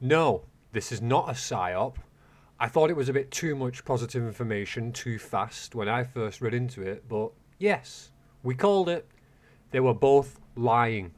No, this is not a psyop. I thought it was a bit too much positive information too fast when I first read into it, but yes, we called it. They were both lying.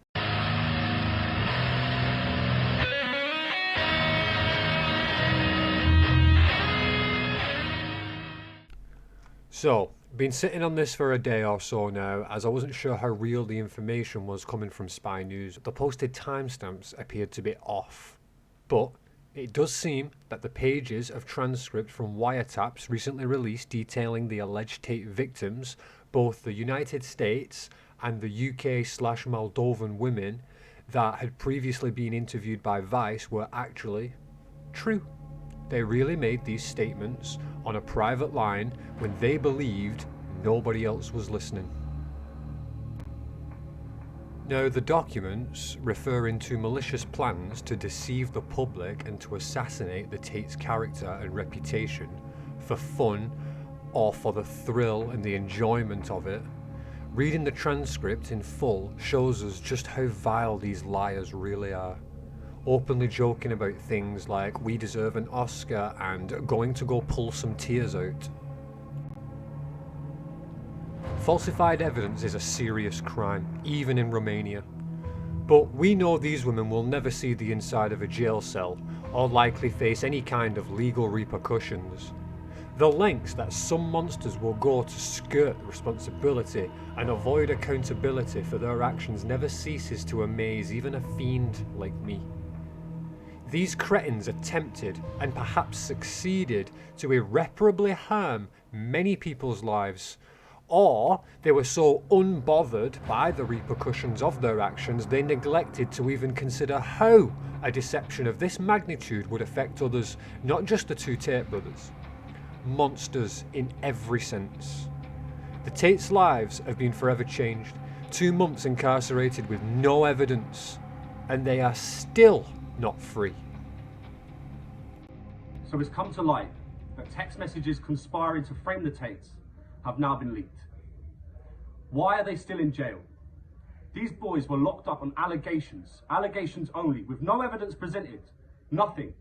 So, been sitting on this for a day or so now, as I wasn't sure how real the information was coming from Spy News. The posted timestamps appeared to be off. But it does seem that the pages of transcript from wiretaps recently released detailing the alleged Tate victims, both the United States and the UK/Moldovan women that had previously been interviewed by Vice, were actually true. They really made these statements on a private line when they believed nobody else was listening. Now, the documents referring to malicious plans to deceive the public and to assassinate the Tate's character and reputation for fun or for the thrill and the enjoyment of it, reading the transcript in full shows us just how vile these liars really are. Openly joking about things like we deserve an Oscar and going to go pull some tears out. Falsified evidence is a serious crime, even in Romania. But we know these women will never see the inside of a jail cell or likely face any kind of legal repercussions. The lengths that some monsters will go to skirt responsibility and avoid accountability for their actions never ceases to amaze even a fiend like me. These cretins attempted and perhaps succeeded to irreparably harm many people's lives, or they were so unbothered by the repercussions of their actions they neglected to even consider how a deception of this magnitude would affect others, not just the two Tate brothers. Monsters in every sense. The Tates' lives have been forever changed. 2 months incarcerated with no evidence, and they are still not free. So it's come to light that text messages conspiring to frame the Tates have now been leaked. Why are they still in jail? These boys were locked up on allegations only, with no evidence presented, nothing.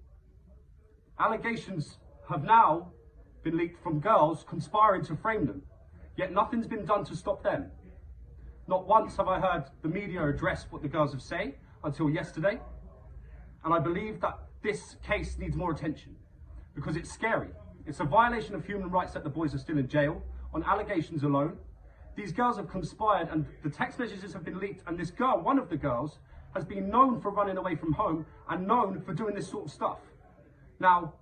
Allegations have now been leaked from girls conspiring to frame them, yet nothing's been done to stop them. Not once have I heard the media address what the girls have said until yesterday, and I believe that this case needs more attention because it's scary. It's a violation of human rights that the boys are still in jail on allegations alone. These girls have conspired and the text messages have been leaked, and this girl, one of the girls, has been known for running away from home and known for doing this sort of stuff. Now,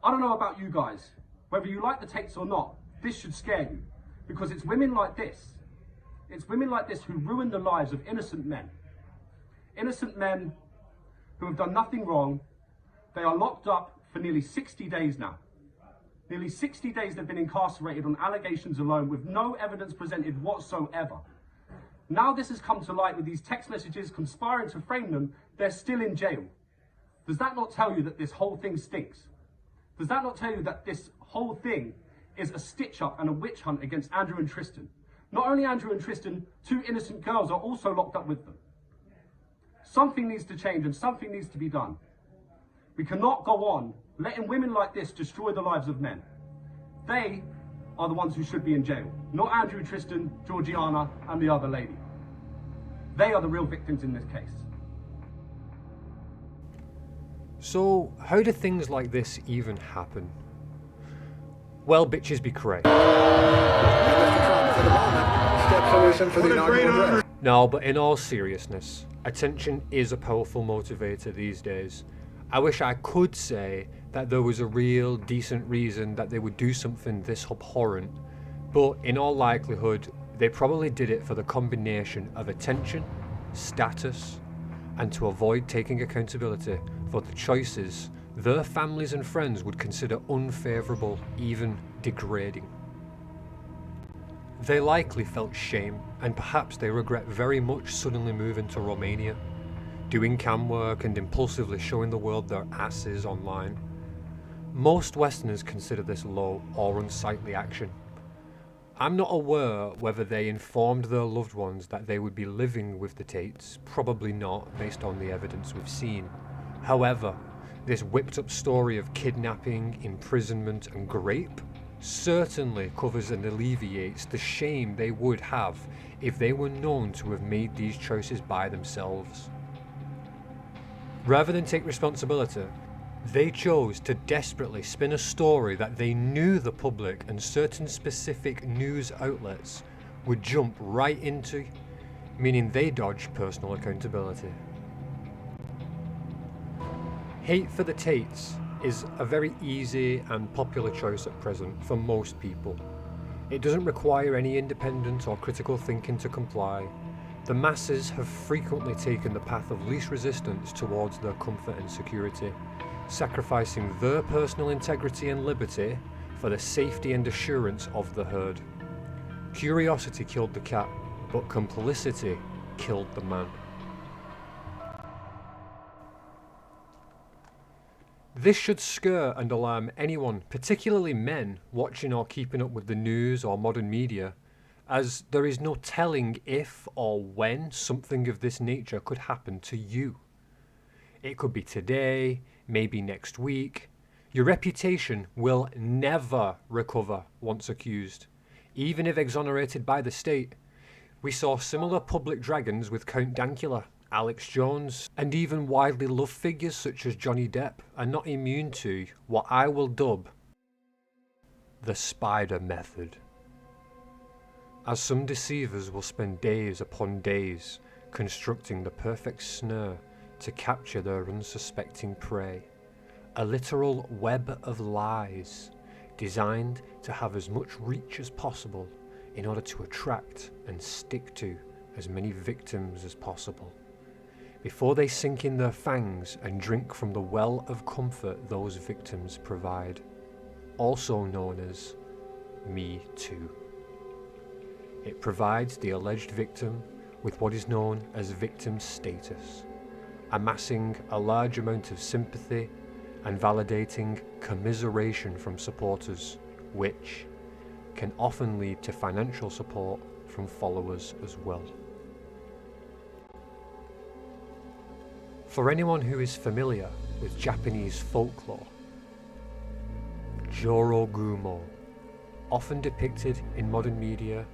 I don't know about you guys, whether you like the Tates or not, this should scare you because it's women like this. It's women like this who ruin the lives of innocent men. Innocent men who have done nothing wrong. They are locked up for nearly 60 days now. Nearly 60 days they've been incarcerated on allegations alone with no evidence presented whatsoever. Now this has come to light with these text messages conspiring to frame them, they're still in jail. Does that not tell you that this whole thing stinks? Does that not tell you that this whole thing is a stitch up and a witch hunt against Andrew and Tristan? Not only Andrew and Tristan, 2 innocent girls are also locked up with them. Something needs to change and something needs to be done. We cannot go on letting women like this destroy the lives of men. They are the ones who should be in jail, not Andrew, Tristan, Georgiana, and the other lady. They are the real victims in this case. So, how do things like this even happen? Well, bitches be cray. No, but in all seriousness, attention is a powerful motivator these days. I wish I could say that there was a real decent reason that they would do something this abhorrent, but in all likelihood, they probably did it for the combination of attention, status, and to avoid taking accountability for the choices their families and friends would consider unfavourable, even degrading. They likely felt shame, and perhaps they regret very much suddenly moving to Romania, doing cam work and impulsively showing the world their asses online. Most Westerners consider this low or unsightly action. I'm not aware whether they informed their loved ones that they would be living with the Tates, probably not based on the evidence we've seen. However, This whipped up story of kidnapping, imprisonment and rape certainly covers and alleviates the shame they would have if they were known to have made these choices by themselves. Rather than take responsibility, they chose to desperately spin a story that they knew the public and certain specific news outlets would jump right into, meaning they dodged personal accountability. Hate for the Tates is a very easy and popular choice at present for most people. It doesn't require any independent or critical thinking to comply. The masses have frequently taken the path of least resistance towards their comfort and security, sacrificing their personal integrity and liberty for the safety and assurance of the herd. Curiosity killed the cat, but complicity killed the man. This should scare and alarm anyone, particularly men, watching or keeping up with the news or modern media, as there is no telling if or when something of this nature could happen to you. It could be today, maybe next week. Your reputation will never recover once accused, even if exonerated by the state. We saw similar public dragons with Count Dankula, Alex Jones, and even widely loved figures such as Johnny Depp are not immune to what I will dub the spider method. As some deceivers will spend days upon days constructing the perfect snare to capture their unsuspecting prey, a literal web of lies designed to have as much reach as possible in order to attract and stick to as many victims as possible, before they sink in their fangs and drink from the well of comfort those victims provide, also known as Me Too. It provides the alleged victim with what is known as victim status, amassing a large amount of sympathy and validating commiseration from supporters, which can often lead to financial support from followers as well. For anyone who is familiar with Japanese folklore, Jorogumo, often depicted in modern media,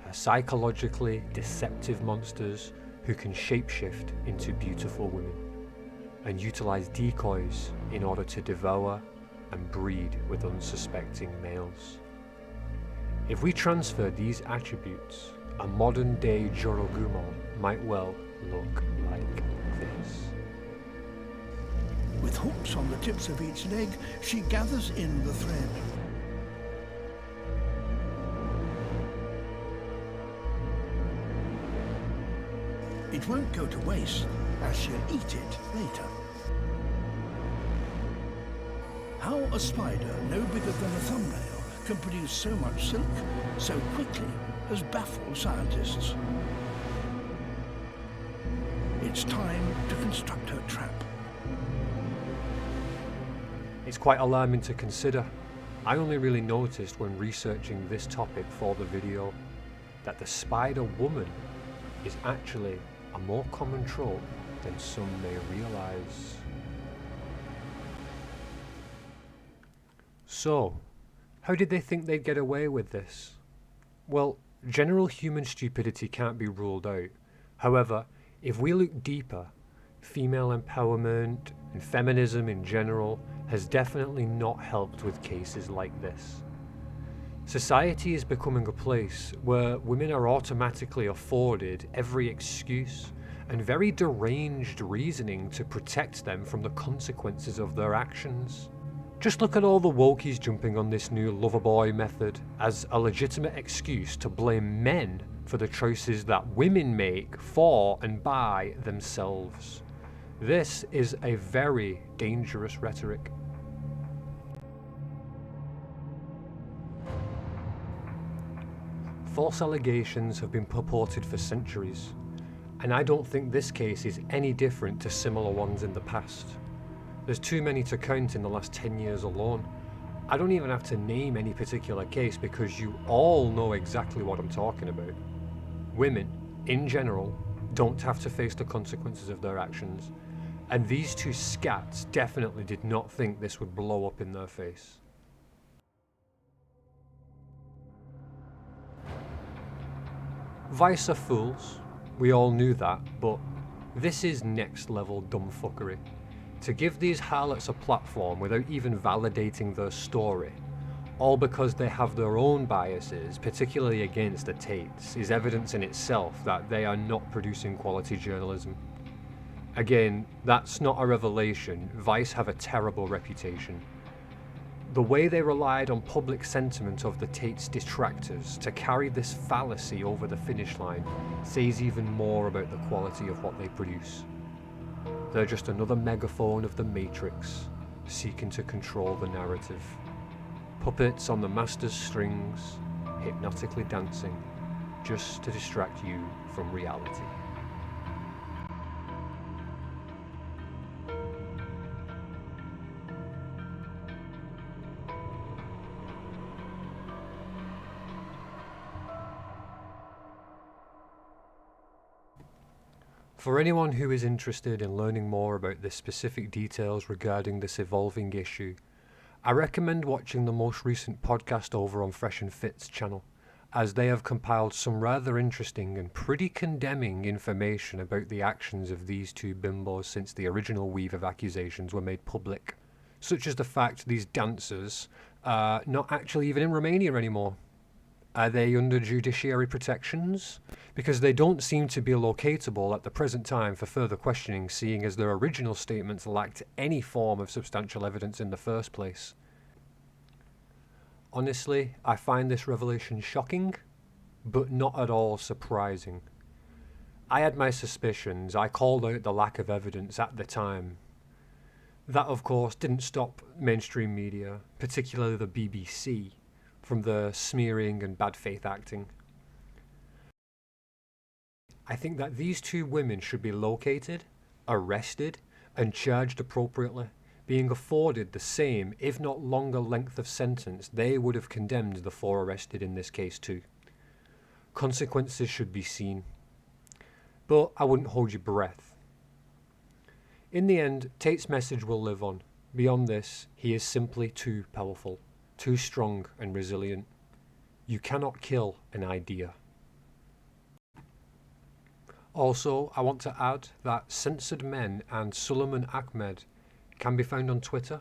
are psychologically deceptive monsters who can shapeshift into beautiful women and utilize decoys in order to devour and breed with unsuspecting males. If we transfer these attributes, a modern day Jorogumo might well look like this. With hooks on the tips of each leg, she gathers in the thread. It won't go to waste, as she'll eat it later. How a spider no bigger than a thumbnail can produce so much silk so quickly has baffled scientists. It's time to construct her trap. It's quite alarming to consider. I only really noticed when researching this topic for the video that the spider woman is actually a more common trope than some may realise. So, how did they think they'd get away with this? Well, general human stupidity can't be ruled out. However, if we look deeper, female empowerment and feminism in general has definitely not helped with cases like this. Society is becoming a place where women are automatically afforded every excuse and very deranged reasoning to protect them from the consequences of their actions. Just look at all the wokies jumping on this new loverboy method as a legitimate excuse to blame men for the choices that women make for and by themselves. This is a very dangerous rhetoric. False allegations have been purported for centuries, and I don't think this case is any different to similar ones in the past. There's too many to count in the last 10 years alone. I don't even have to name any particular case because you all know exactly what I'm talking about. Women, in general, don't have to face the consequences of their actions, And these two scats definitely did not think this would blow up in their face. Vice are fools, we all knew that, but this is next level dumbfuckery. To give these harlots a platform without even validating their story, all because they have their own biases, particularly against the Tates, is evidence in itself that they are not producing quality journalism. Again, that's not a revelation. Vice have a terrible reputation. The way they relied on public sentiment of the Tate's detractors to carry this fallacy over the finish line says even more about the quality of what they produce. They're just another megaphone of the Matrix, seeking to control the narrative. Puppets on the master's strings, hypnotically dancing, just to distract you from reality. For anyone who is interested in learning more about the specific details regarding this evolving issue, I recommend watching the most recent podcast over on Fresh and Fit's channel, as they have compiled some rather interesting and pretty condemning information about the actions of these two bimbos since the original weave of accusations were made public, such as the fact these dancers are not actually even in Romania anymore. Are they under judiciary protections? Because they don't seem to be locatable at the present time for further questioning, seeing as their original statements lacked any form of substantial evidence in the first place. Honestly, I find this revelation shocking, but not at all surprising. I had my suspicions. I called out the lack of evidence at the time. That, of course, didn't stop mainstream media, particularly the BBC, from the smearing and bad faith acting. I think that these two women should be located, arrested, and charged appropriately, being afforded the same, if not longer, length of sentence they would have condemned the four arrested in this case too. Consequences should be seen. But I wouldn't hold your breath. In the end, Tate's message will live on. Beyond this, he is simply too powerful, too strong and resilient. You cannot kill an idea. Also, I want to add that Censored Men and Suleiman Ahmed can be found on Twitter,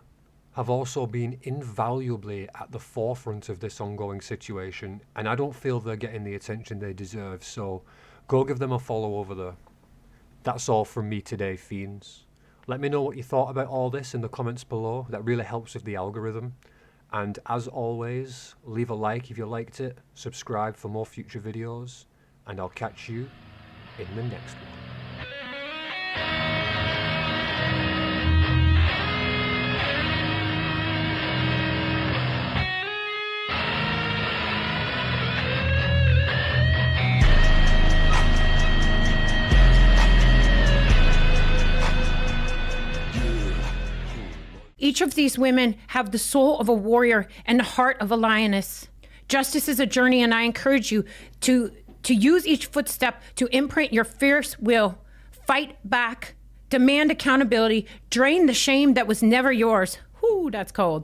have also been invaluably at the forefront of this ongoing situation, and I don't feel they're getting the attention they deserve, so go give them a follow over there. That's all from me today, fiends. Let me know what you thought about all this in the comments below. That really helps with the algorithm. And as always, leave a like if you liked it, subscribe for more future videos, and I'll catch you in the next one. Each of these women have the soul of a warrior and the heart of a lioness. Justice is a journey, and I encourage you to use each footstep to imprint your fierce will, fight back, demand accountability, drain the shame that was never yours. Whoo, that's cold.